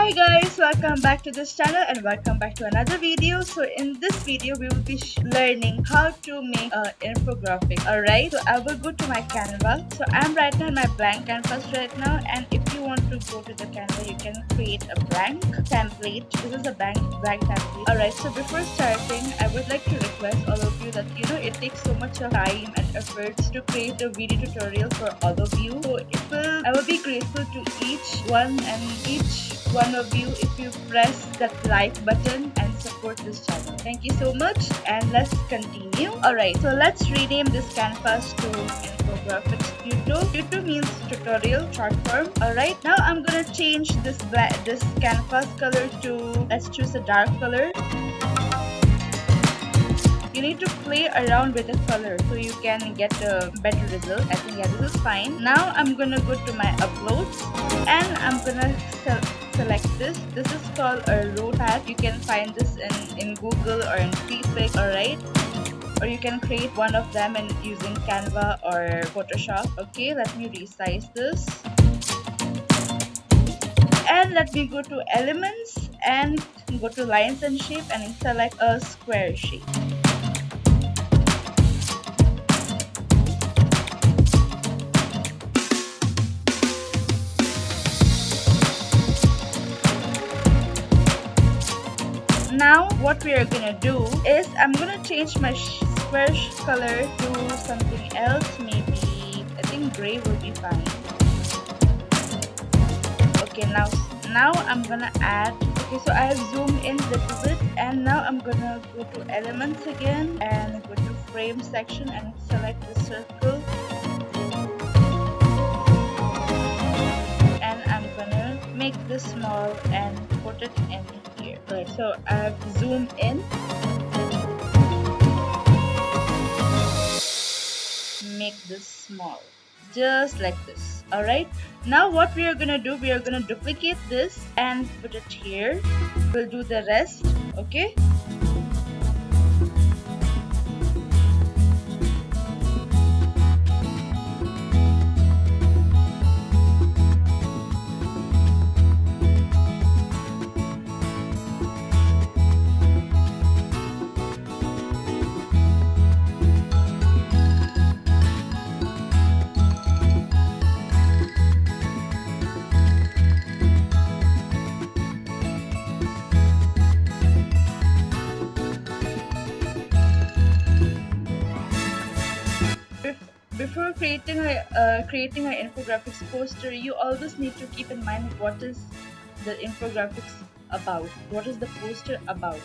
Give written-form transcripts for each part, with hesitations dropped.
Hi guys, welcome back to this channel and welcome back to another video. So in this video we will be learning how to make an infographic. Alright, so I will go to my Canva. So I'm right now in my blank canvas right now, and if you want to go to the Canva you can create a blank template. This is a blank template. Alright, so before starting I would like to request all of you that it takes so much of time and efforts to create a video tutorial for all of you. So I will be grateful to each one of you if you press that like button and support this channel. Thank you so much, and let's continue. Alright, so let's rename this canvas to Infographics Tuto. Tuto means tutorial, short form. Alright, now I'm gonna change this canvas color to, let's choose a dark color. You need to play around with the color so you can get a better result. I think this is fine. Now I'm gonna go to my uploads and I'm gonna select this. This is called a road pad. You can find this in Google or in Prefix, alright? Or you can create one of them using Canva or Photoshop. Okay, let me resize this. And let me go to elements and go to lines and shape and select a square shape. Now what we are gonna do is I'm gonna change my square color to something else. Maybe I think gray will be fine. Okay, now I'm gonna add. Okay, so I have zoomed in a little bit, and now I'm gonna go to elements again and go to frame section and select the circle, and I'm gonna make this small and put it in here. Right, so I've zoomed in, make this small, just like this. Alright, now what we are gonna do, we are gonna duplicate this and put it here. We'll do the rest. Okay, before creating an infographics poster, you always need to keep in mind what is the infographics about, what is the poster about.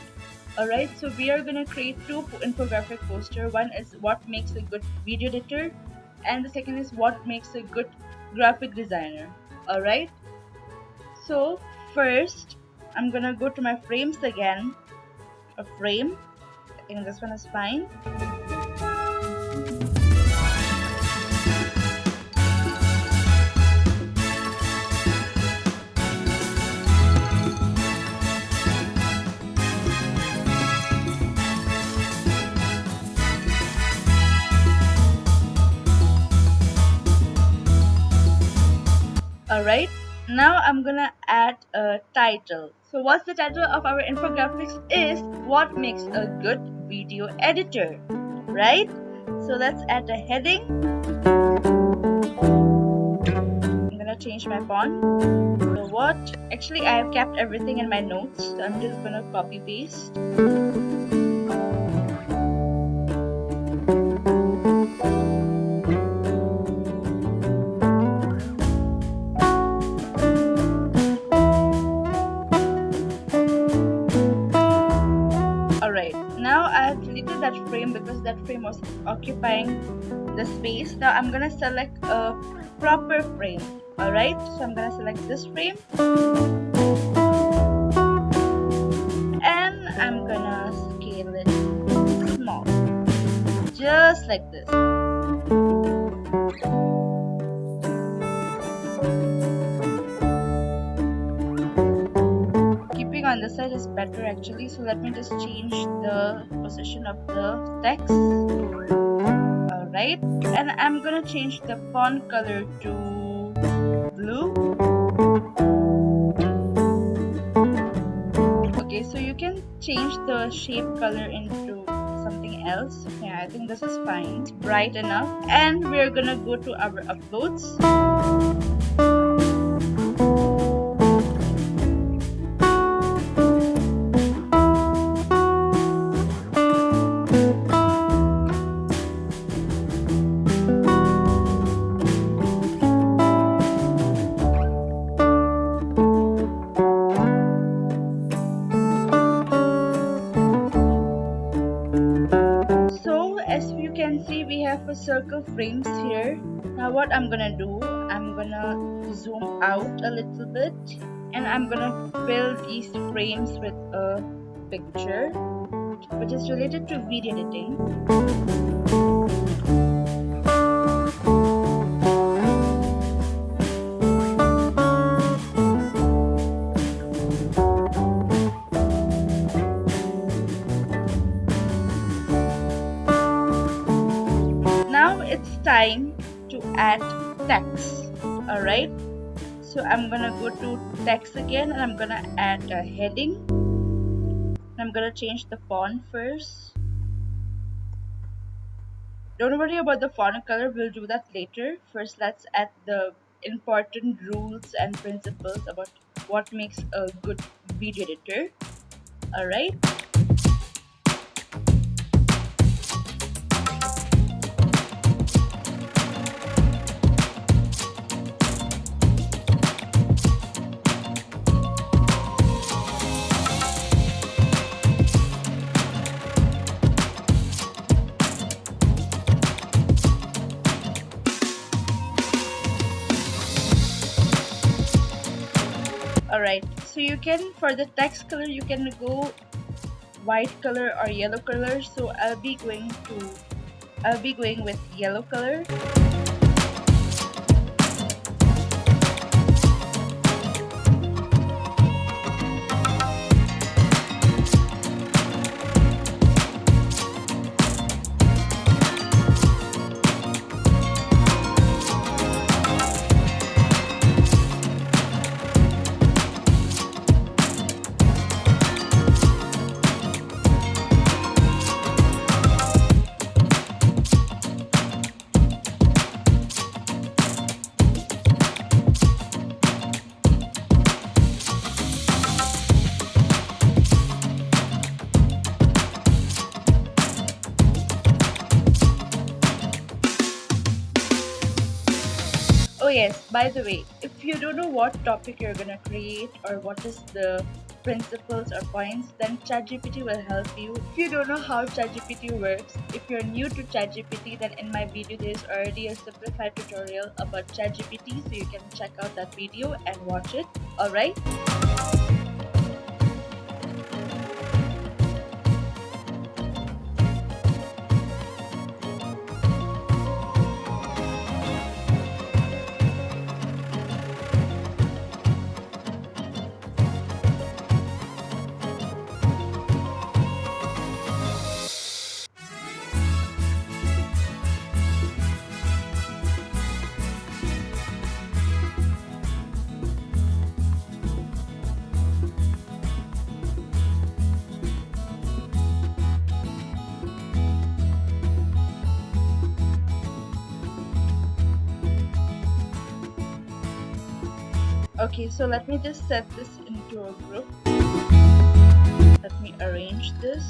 Alright, so we are gonna create two infographic poster. One is what makes a good video editor, and the second is what makes a good graphic designer. Alright, so first I'm gonna go to my frames again. A frame, I think this one is fine. Alright, now I'm gonna add a title. So what's the title of our infographics is what makes a good video editor, right? So let's add a heading. I'm gonna change my font. So actually I have kept everything in my notes, so I'm just gonna copy paste. Now I have deleted that frame because that frame was occupying the space. Now I'm gonna select a proper frame. Alright, so I'm gonna select this frame and I'm gonna scale it small, just like this. On this side is better actually, so let me just change the position of the text. Alright, and I'm gonna change the font color to blue. change the shape color into something else. Yeah, I think this is fine. It's bright enough. And we're gonna go to our uploads. So as you can see, we have a circle frames here. Now what I'm gonna do, I'm gonna zoom out a little bit and I'm gonna fill these frames with a picture which is related to video editing. Now it's time to add text. Alright, so I'm gonna go to text again and I'm gonna add a heading. I'm gonna change the font first. Don't worry about the font color, we'll do that later. First, let's add the important rules and principles about what makes a good video editor. Alright. Alright, so you can, for the text color, you can go white color or yellow color. So I'll be going with yellow color. Oh yes, by the way, if you don't know what topic you're gonna create or what is the principles or points, then ChatGPT will help you. If you don't know how ChatGPT works, if you're new to ChatGPT, then in my video there's already a simplified tutorial about ChatGPT, so you can check out that video and watch it. Alright? Okay, so let me just set this into a group. Let me arrange this.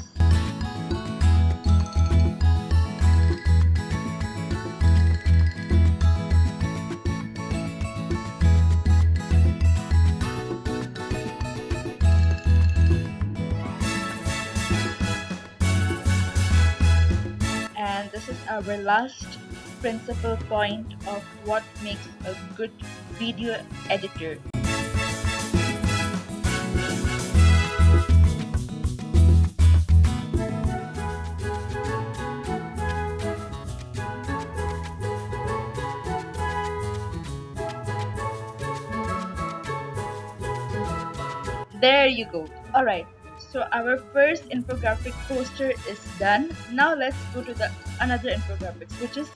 And this is our last principal point of what makes a good video editor. There you go. Alright, so our first infographic poster is done. Now let's go to the another infographics, which is